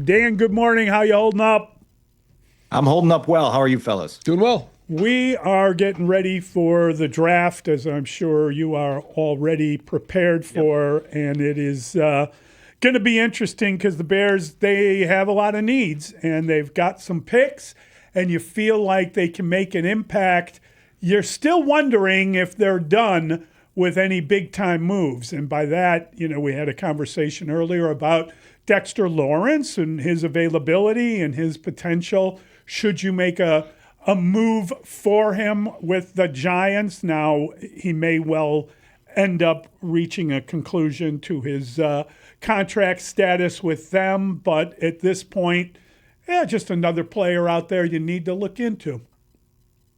Dan, good morning. How you holding up? I'm holding up well. How are you fellas? Doing well. We are getting ready for the draft, as I'm sure you are already prepared for, and it is going to be interesting because the Bears, they have a lot of needs, and they've got some picks, and you feel like they can make an impact. You're still wondering if they're done with any big-time moves, and by that, we had a conversation earlier about Dexter Lawrence and his availability and his potential. Should you make a move for him with the Giants? Now, he may well end up reaching a conclusion to his contract status with them, but at this point, just another player out there you need to look into.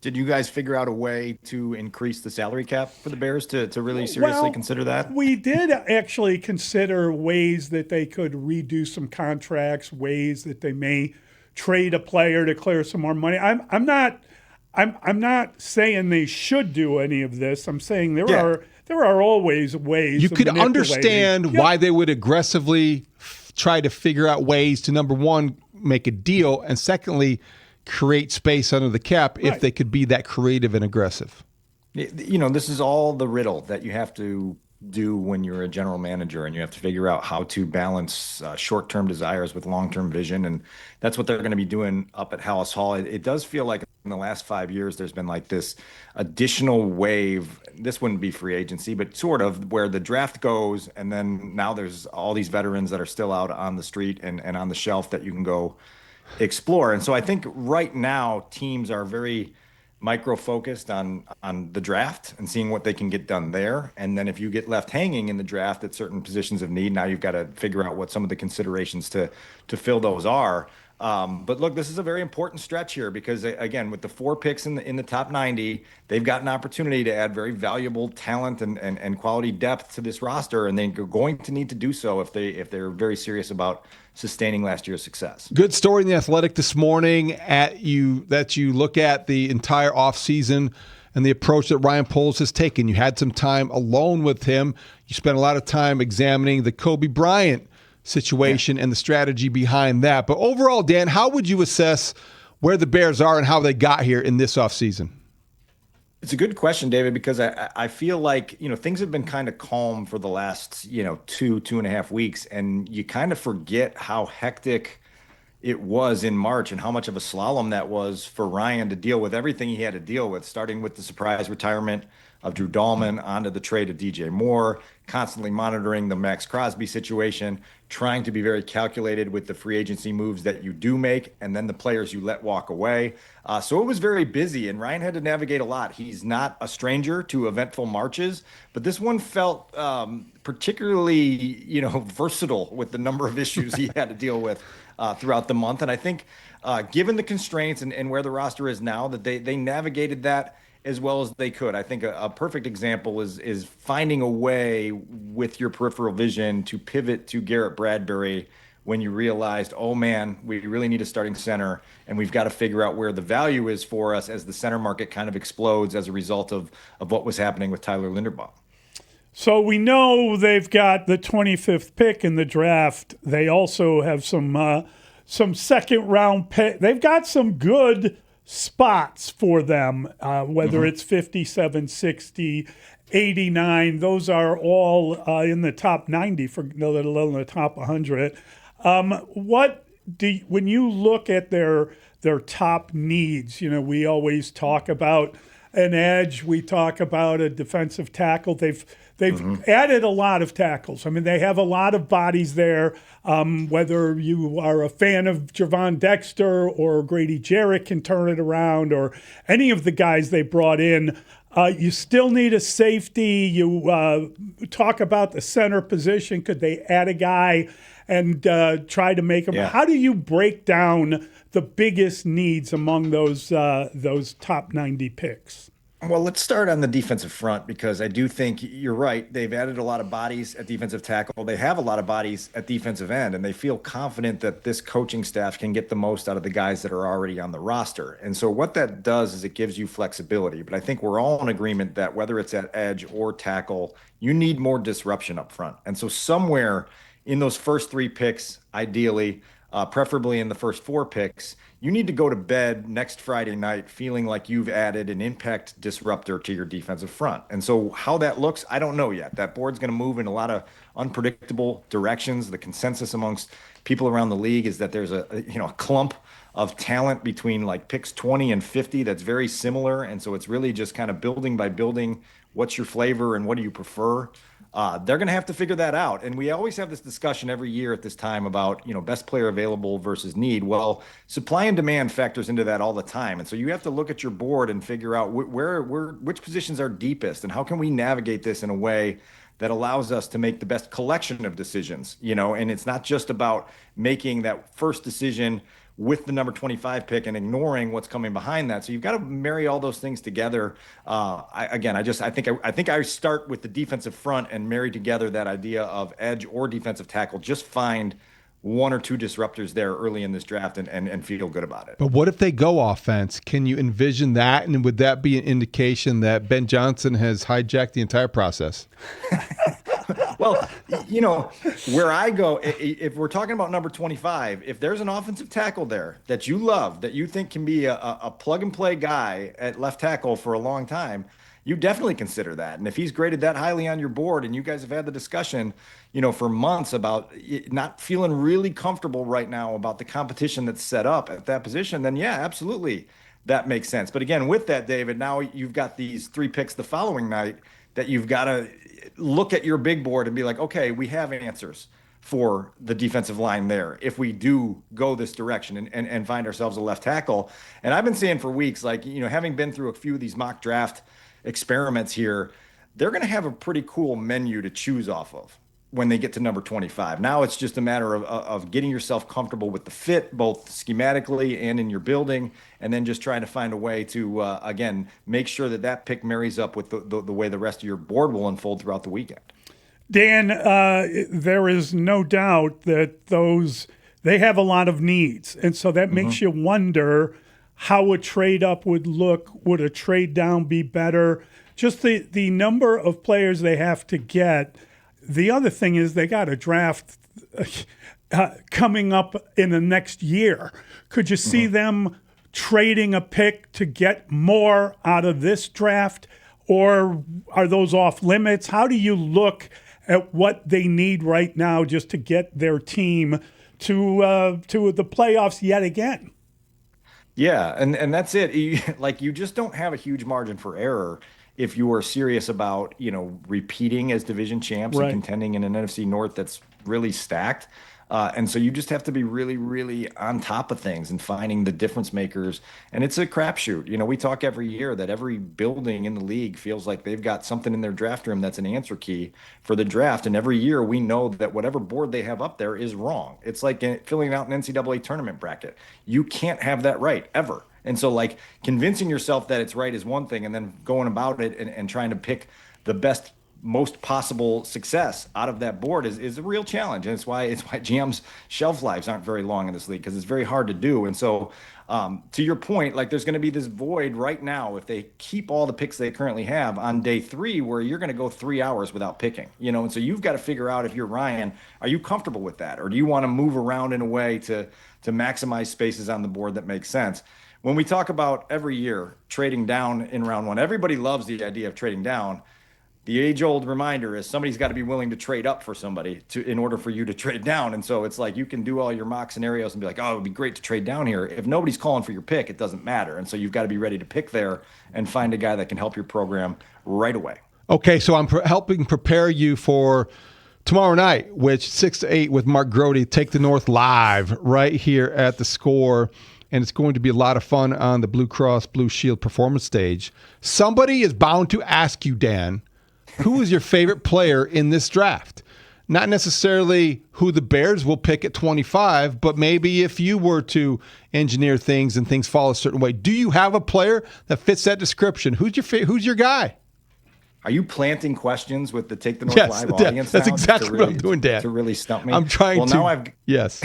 Did you guys figure out a way to increase the salary cap for the Bears to really seriously consider that? We did actually consider ways that they could redo some contracts, ways that they may trade a player to clear some more money. I'm not saying they should do any of this. I'm saying there are always ways. You could understand why they would aggressively try to figure out ways to, number one, make a deal, and secondly, create space under the cap if they could be that creative and aggressive. This is all the riddle that you have to do when you're a general manager, and you have to figure out how to balance short-term desires with long-term vision. And that's what they're going to be doing up at Haugh Hall. It does feel like in the last 5 years, there's been like this additional wave. This wouldn't be free agency, but sort of where the draft goes. And then now there's all these veterans that are still out on the street and on the shelf that you can go explore. And so I think right now teams are very micro-focused on the draft and seeing what they can get done there. And then if you get left hanging in the draft at certain positions of need, now you've got to figure out what some of the considerations to fill those are. But look, this is a very important stretch here because, again, with the 4 picks in the top 90, they've got an opportunity to add very valuable talent and quality depth to this roster, and they're going to need to do so if they're very serious about sustaining last year's success. Good story in The Athletic this morning that you look at the entire offseason and the approach that Ryan Poles has taken. You had some time alone with him. You spent a lot of time examining the Kobe Bryant situation and the strategy behind that. But overall, Dan, how would you assess where the Bears are and how they got here in this offseason? It's a good question, David, because I feel like, things have been kind of calm for the last, 2.5 weeks, and you kind of forget how hectic it was in March and how much of a slalom that was for Ryan to deal with everything he had to deal with, starting with the surprise retirement of Drew Dahlman, onto the trade of DJ Moore, constantly monitoring the Max Crosby situation, trying to be very calculated with the free agency moves that you do make, and then the players you let walk away. So it was very busy, and Ryan had to navigate a lot. He's not a stranger to eventful marches, but this one felt particularly, versatile with the number of issues he had to deal with throughout the month. And I think given the constraints and where the roster is now, that they navigated that as well as they could. I think a perfect example is finding a way with your peripheral vision to pivot to Garrett Bradbury when you realized, oh man, we really need a starting center, and we've got to figure out where the value is for us as the center market kind of explodes as a result of what was happening with Tyler Linderbaum. So we know they've got the 25th pick in the draft. They also have some second round pick. They've got some good spots for them, whether it's 57, 60, 89. Those are all in the top 90, let alone the top 100. When you look at their top needs, we always talk about an edge. We talk about a defensive tackle. They've added a lot of tackles. I mean, they have a lot of bodies there. Whether you are a fan of Javon Dexter or Grady Jarrett can turn it around, or any of the guys they brought in, you still need a safety. You talk about the center position. Could they add a guy and try to make them? Yeah. How do you break down the biggest needs among those top 90 picks? Well, let's start on the defensive front, because I do think you're right. They've added a lot of bodies at defensive tackle. They have a lot of bodies at defensive end, and they feel confident that this coaching staff can get the most out of the guys that are already on the roster. And so what that does is it gives you flexibility. But I think we're all in agreement that whether it's at edge or tackle, you need more disruption up front. And so somewhere in those first 3 picks, ideally, preferably in the first 4 picks, you need to go to bed next Friday night feeling like you've added an impact disruptor to your defensive front. And so how that looks, I don't know yet. That board's going to move in a lot of unpredictable directions. The consensus amongst people around the league is that there's a clump of talent between like picks 20 and 50 that's very similar. And so it's really just kind of building by building. What's your flavor and what do you prefer? They're going to have to figure that out. And we always have this discussion every year at this time about, best player available versus need. Well, supply and demand factors into that all the time. And so you have to look at your board and figure out which positions are deepest and how can we navigate this in a way that allows us to make the best collection of decisions, and it's not just about making that first decision with the number 25 pick and ignoring what's coming behind that. So you've got to marry all those things together. I think I start with the defensive front and marry together that idea of edge or defensive tackle. Just find 1 or 2 disruptors there early in this draft and feel good about it. But what if they go offense? Can you envision that? And would that be an indication that Ben Johnson has hijacked the entire process? Well, where I go, if we're talking about number 25, if there's an offensive tackle there that you love, that you think can be a plug and play guy at left tackle for a long time, you definitely consider that. And if he's graded that highly on your board and you guys have had the discussion, for months about not feeling really comfortable right now about the competition that's set up at that position, then yeah, absolutely. That makes sense. But again, with that, David, now you've got these 3 picks the following night that you've got to look at your big board and be like, okay, we have answers for the defensive line there if we do go this direction and find ourselves a left tackle. And I've been saying for weeks, like, having been through a few of these mock draft experiments here, they're going to have a pretty cool menu to choose off of when they get to number 25. Now it's just a matter of getting yourself comfortable with the fit, both schematically and in your building, and then just trying to find a way to, again, make sure that pick marries up with the way the rest of your board will unfold throughout the weekend. Dan, there is no doubt that they have a lot of needs. And so that makes you wonder how a trade up would look. Would a trade down be better? Just the number of players they have to get. The other thing is they got a draft coming up in the next year. Could you see them trading a pick to get more out of this draft, or are those off limits? How do you look at what they need right now just to get their team to the playoffs yet again? Yeah, and that's it. You just don't have a huge margin for error if you are serious about, repeating as division champs and contending in an NFC North that's really stacked. And so you just have to be really, really on top of things and finding the difference makers. And it's a crapshoot. We talk every year that every building in the league feels like they've got something in their draft room that's an answer key for the draft. And every year we know that whatever board they have up there is wrong. It's like filling out an NCAA tournament bracket. You can't have that right ever. And so convincing yourself that it's right is one thing, and then going about it and trying to pick the best, most possible success out of that board is a real challenge. And it's why GM's shelf lives aren't very long in this league, because it's very hard to do. And so to your point, there's going to be this void right now if they keep all the picks they currently have on day 3, where you're going to go 3 hours without picking, and so you've got to figure out, if you're Ryan, are you comfortable with that? Or do you want to move around in a way to maximize spaces on the board that makes sense? When we talk about every year trading down in round 1, everybody loves the idea of trading down. The age-old reminder is somebody's got to be willing to trade up for somebody in order for you to trade down. And so it's like you can do all your mock scenarios and be like, oh, it would be great to trade down here. If nobody's calling for your pick, it doesn't matter. And so you've got to be ready to pick there and find a guy that can help your program right away. Okay, so I'm helping prepare you for tomorrow night, which 6 to 8 with Mark Grody, Take the North live right here at the Score. And it's going to be a lot of fun on the Blue Cross Blue Shield performance stage. Somebody is bound to ask you, Dan, who is your favorite player in this draft? Not necessarily who the Bears will pick at 25, but maybe if you were to engineer things and things fall a certain way, do you have a player that fits that description? Who's your guy? Are you planting questions with the Take the North Yes, live audience? That's now exactly what I'm doing, Dan. To really stump me. I'm trying to. Now Yes.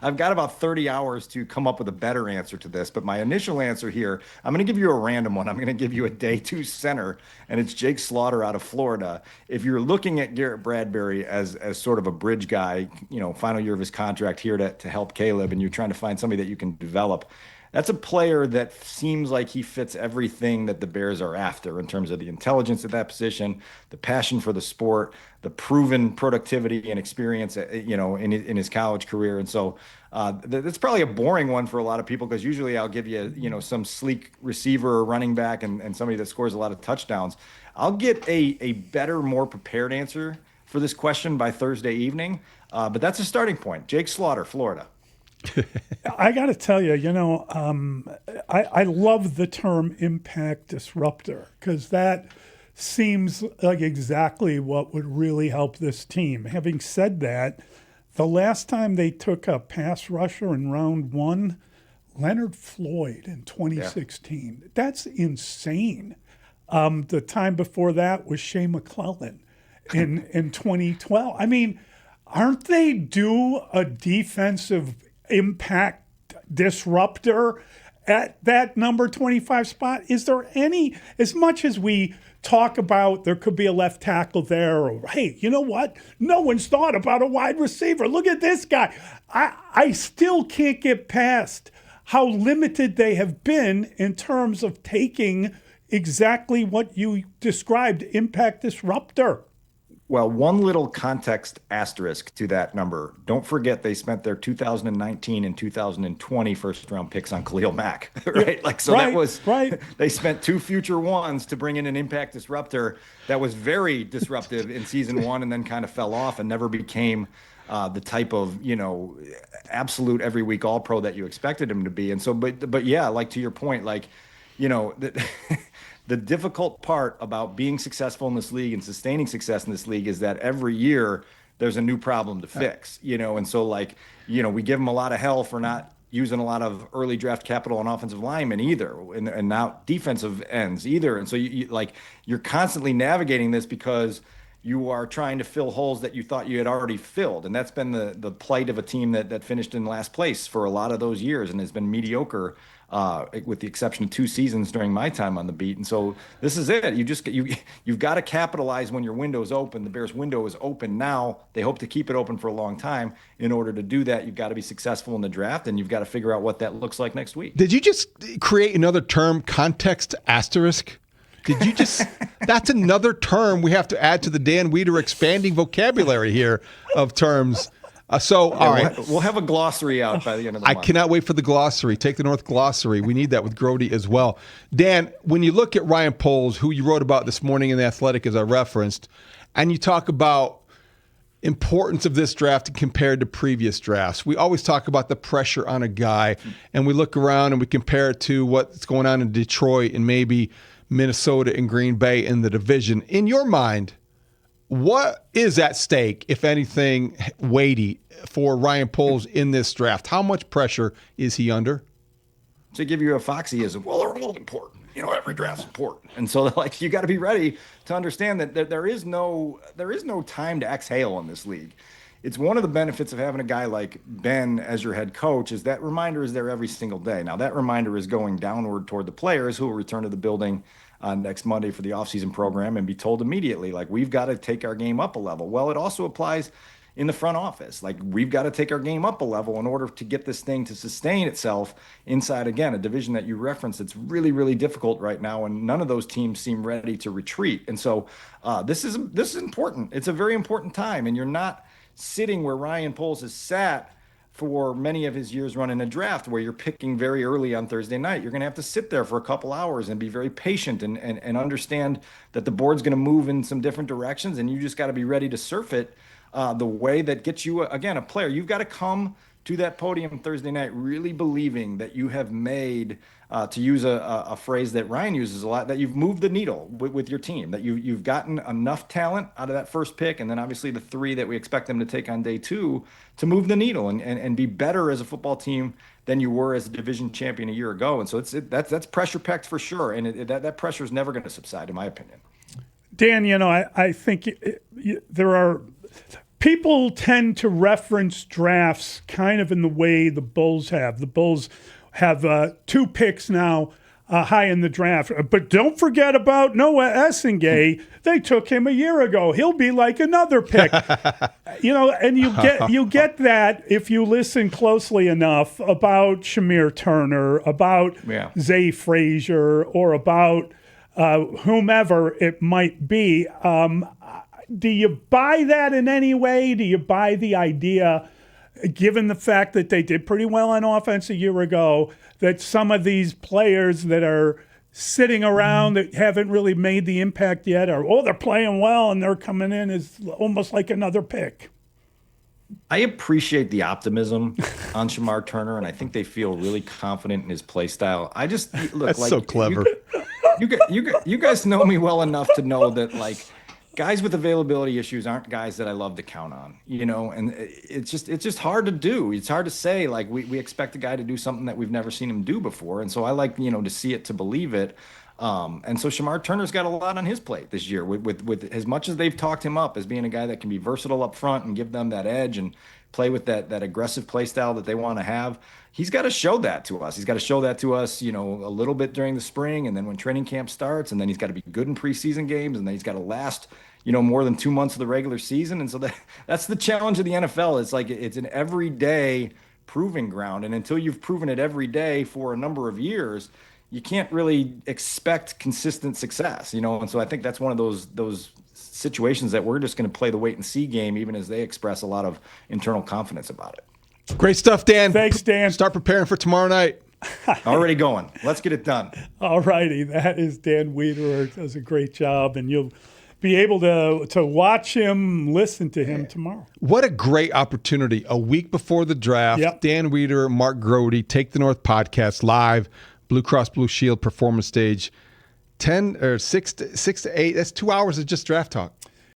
I've got about 30 hours to come up with a better answer to this, but my initial answer here, I'm going to give you a random one. I'm going to give you a day two center, and it's Jake Slaughter out of Florida. If you're looking at Garrett Bradbury as sort of a bridge guy, final year of his contract here to help Caleb, and you're trying to find somebody that you can develop, that's a player that seems like he fits everything that the Bears are after in terms of the intelligence at that position, the passion for the sport, the proven productivity and experience, in his college career. And so that's probably a boring one for a lot of people, because usually I'll give you, some sleek receiver or running back and somebody that scores a lot of touchdowns. I'll get a better, more prepared answer for this question by Thursday evening. But that's a starting point. Jake Slaughter, Florida. I got to tell you, I love the term impact disruptor, because that seems like exactly what would really help this team. Having said that, the last time they took a pass rusher in round one, Leonard Floyd in 2016. Yeah. That's insane. The time before that was Shea McClellan in 2012. I mean, aren't they due a defensive impact disruptor at that number 25 spot? Is there any, as much as we talk about there could be a left tackle there, or hey, you know what? No one's thought about a wide receiver. Look at this guy. I still can't get past how limited they have been in terms of taking exactly what you described, impact disruptor. Well, one little context asterisk to that number. Don't forget they spent their 2019 and 2020 first round picks on Khalil Mack, right? That was right. They spent two future ones to bring in an impact disruptor that was very disruptive in season one, and then kind of fell off and never became the type of, absolute every week all pro that you expected him to be. And so, but yeah, like to your point, the difficult part about being successful in this league and sustaining success in this league is that every year there's a new problem to fix, and so we give them a lot of hell for not using a lot of early draft capital on offensive linemen either, and now defensive ends either. And so you're constantly navigating this because you are trying to fill holes that you thought you had already filled. And that's been the plight of a team that finished in last place for a lot of those years and has been mediocre, with the exception of 2 seasons during my time on the beat. And so this is it. You've got to capitalize when your window's open. The Bears' window is open now. They hope to keep it open for a long time. In order to do that, you've got to be successful in the draft, and you've got to figure out what that looks like next week. Did you just create another term, context asterisk? Did you just – that's another term we have to add to the Dan Wiederer expanding vocabulary here of terms. All right. We'll have a glossary out by the end of the month. I cannot wait for the glossary. Take the North Glossary. We need that with Grody as well. Dan, when you look at Ryan Poles, who you wrote about this morning in The Athletic as I referenced, and you talk about importance of this draft compared to previous drafts, we always talk about the pressure on a guy, and we look around and we compare it to what's going on in Detroit and maybe Minnesota and Green Bay in the division. In your mind, what is at stake, if anything, weighty for Ryan Poles in this draft? How much pressure is he under? To give you a Foxyism, well, they're all important. Every draft's important. And so you got to be ready to understand that there is no time to exhale in this league. It's one of the benefits of having a guy like Ben as your head coach is that reminder is there every single day. Now, that reminder is going downward toward the players who will return to the building next Monday for the offseason program and be told immediately, we've got to take our game up a level. Well, it also applies in the front office. We've got to take our game up a level in order to get this thing to sustain itself inside, again, a division that you referenced. It's really, really difficult right now, and none of those teams seem ready to retreat. And so this is important. It's a very important time, and you're not sitting where Ryan Poles has sat for many of his years running a draft where you're picking very early on Thursday night. You're going to have to sit there for a couple hours and be very patient and understand that the board's going to move in some different directions, and you just got to be ready to surf it the way that gets you, again, a player. You've got to come to that podium Thursday night really believing that you have made, to use a phrase that Ryan uses a lot, that you've moved the needle with your team, that you've gotten enough talent out of that first pick, and then obviously the 3 that we expect them to take on day 2 to move the needle and be better as a football team than you were as a division champion a year ago. And so that's pressure packed for sure, and that pressure is never going to subside, in my opinion. Dan, I think there are people tend to reference drafts kind of in the way the Bulls have. The Bulls have 2 picks now high in the draft. But don't forget about Noah Essengay. They took him a year ago. He'll be like another pick. And you get that if you listen closely enough about Shamir Turner, about Zay Frazier, or about whomever it might be. Do you buy that in any way? Do you buy the idea, given the fact that they did pretty well on offense a year ago, that some of these players that are sitting around that haven't really made the impact yet they're playing well and they're coming in as almost like another pick? I appreciate the optimism on Shamar Turner, and I think they feel really confident in his play style. I just look That's so clever. You guys know me well enough to know that guys with availability issues aren't guys that I love to count on, and it's just hard to do. It's hard to say, we expect a guy to do something that we've never seen him do before. And so I like, to see it, to believe it. And so Shamar Turner's got a lot on his plate this year with as much as they've talked him up as being a guy that can be versatile up front and give them that edge and play with that aggressive play style that they want to have. He's got to show that to us. He's got to show that to us, a little bit during the spring, and then when training camp starts, and then he's got to be good in preseason games, and then he's got to last more than 2 months of the regular season. And so that's the challenge of the NFL. It's it's an everyday proving ground. And until you've proven it every day for a number of years, you can't really expect consistent success, And so I think that's one of those situations that we're just going to play the wait and see game, even as they express a lot of internal confidence about it. Great stuff, Dan. Thanks, Dan. Start preparing for tomorrow night. Already going. Let's get it done. All righty. That is Dan Wiederer. Does a great job, and you'll be able to watch him, listen to him tomorrow. What a great opportunity. A week before the draft, Yep. Dan Wiederer, Mark Grody, Take the North podcast live, Blue Cross Blue Shield performance stage, 6 to 8. That's 2 hours of just draft talk.